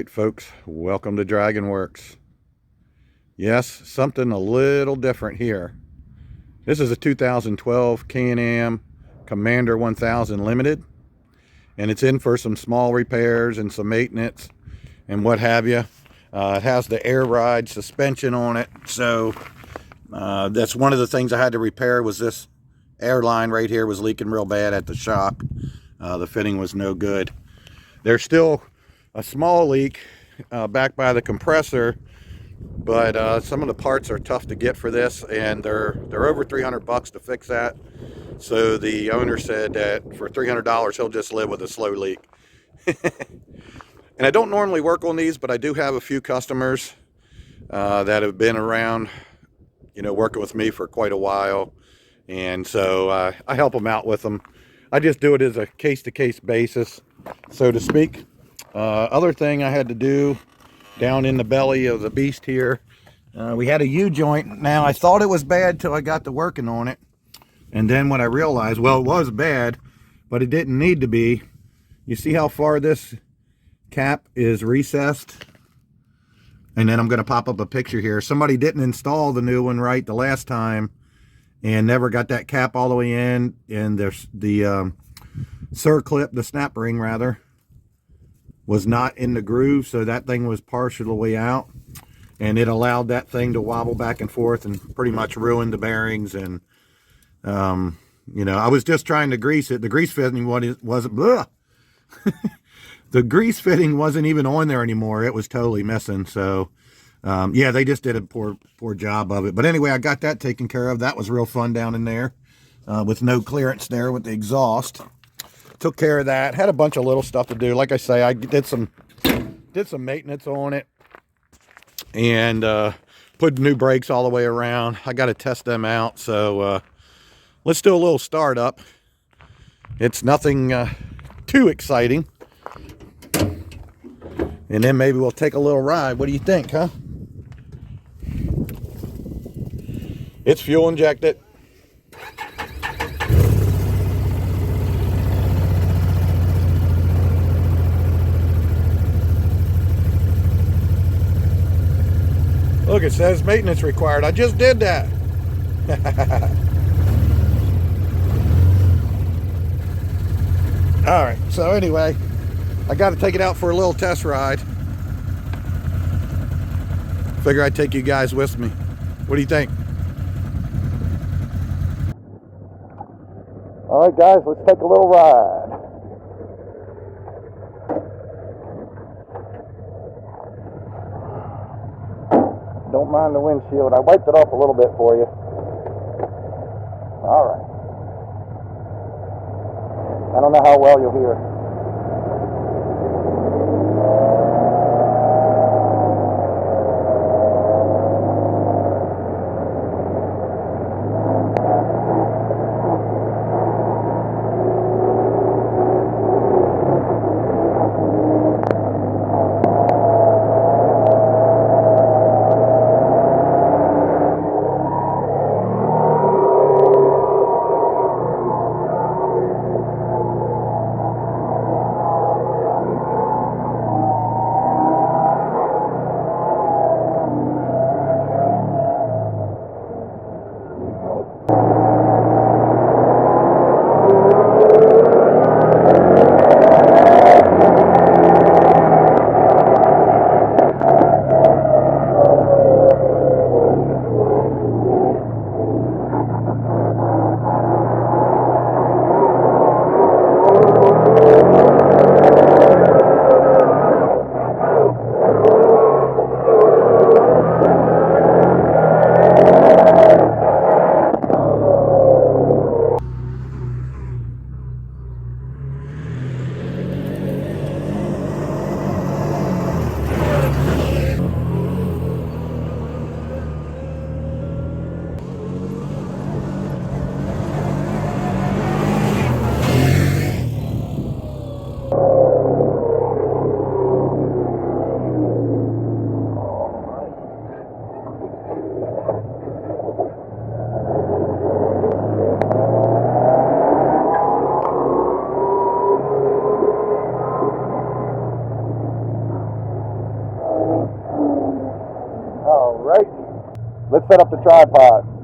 Alright folks, welcome to Dragon Worx. Yes, something a little different here. This is a 2012 Can-Am Commander 1000 Limited, and it's in for some small repairs and some maintenance and what have you. It has the air ride suspension on it, so that's one of the things I had to repair. Was this air line right here was leaking real bad at the shop. The fitting was no good. There's still a small leak back by the compressor, but some of the parts are tough to get for this, and they're over 300 bucks to fix that. So the owner said that for $300 he'll just live with a slow leak. And I don't normally work on these, but I do have a few customers that have been around, working with me for quite a while, and so I help them out with them. I just do it as a case-to-case basis, so to speak. Other thing I had to do down in the belly of the beast here, we had a U-joint. Now, I thought it was bad till I got to working on it, and then when I realized, well, it was bad, but it didn't need to be. You see how far this cap is recessed? And then I'm going to pop up a picture here. Somebody didn't install the new one right the last time and never got that cap all the way in, and the circlip, the snap ring rather, was not in the groove, so that thing was partially out, and it allowed that thing to wobble back and forth and pretty much ruined the bearings. And I was just trying to grease it. The grease fitting wasn't the grease fitting wasn't even on there anymore. It was totally missing. So yeah, they just did a poor job of it. But anyway, I got that taken care of. That was real fun down in there with no clearance there with the exhaust. Took care of that. Had a bunch of little stuff to do. Like I say, I did some maintenance on it, and put new brakes all the way around. I got to test them out. So let's do a little startup. It's nothing too exciting, and then maybe we'll take a little ride. What do you think, huh? It's fuel injected. Look, it says maintenance required. I just did that. All right, so anyway, I got to take it out for a little test ride. Figure I'd take you guys with me. What do you think? All right, guys, let's take a little ride. Don't mind the windshield. I wiped it off a little bit for you. All right. I don't know how well you'll hear. right, let's set up the tripod.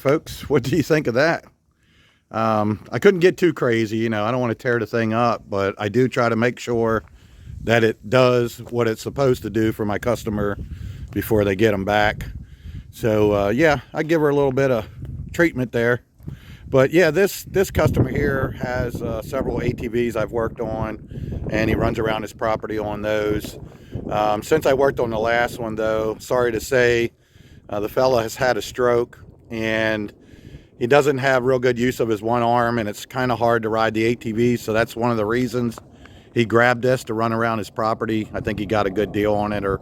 folks, what do you think of that? I couldn't get too crazy, you know, I don't want to tear the thing up, but I do try to make sure that it does what it's supposed to do for my customer before they get them back. So yeah, I give her a little bit of treatment there. But yeah, this customer here has several ATVs I've worked on, and he runs around his property on those. Since I worked on the last one though, sorry to say, the fella has had a stroke, and he doesn't have real good use of his one arm, and it's kind of hard to ride the ATV, so that's one of the reasons he grabbed this to run around his property. I think he got a good deal on it or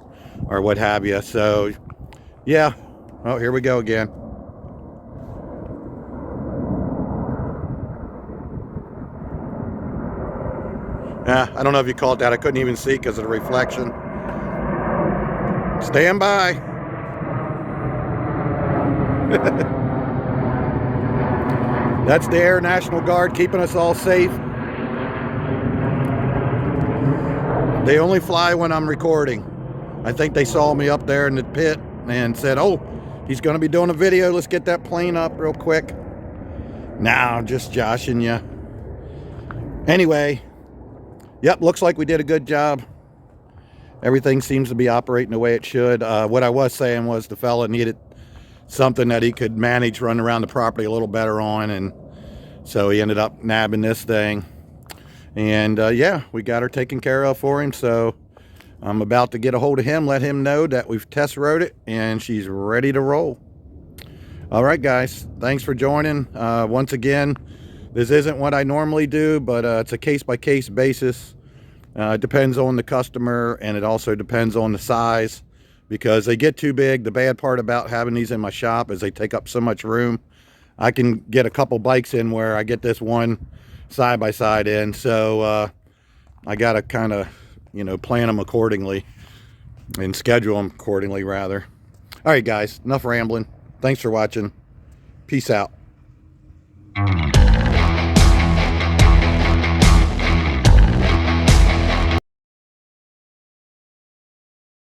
what have you. So yeah, oh, here we go again. Yeah, I don't know if you caught that. I couldn't even see because of the reflection. Stand by. That's the Air National Guard keeping us all safe. They only fly when I'm recording. I think they saw me up there in the pit and said, oh, he's going to be doing a video. Let's get that plane up real quick. Nah, just joshing you. Anyway, yep, looks like we did a good job. Everything seems to be operating the way it should. What I was saying was the fella needed something that he could manage running around the property a little better on, and so he ended up nabbing this thing. And yeah, we got her taken care of for him, so I'm about to get a hold of him, let him know that we've test rode it and she's ready to roll. All right, guys, thanks for joining. Once again, this isn't what I normally do, but it's a case-by-case basis. It depends on the customer, and it also depends on the size, because they get too big. The bad part about having these in my shop is they take up so much room. I can get a couple bikes in where I get this one side-by-side in, so I gotta kind of, you know, plan them accordingly and schedule them accordingly, rather. All right, guys, enough rambling. Thanks for watching. Peace out.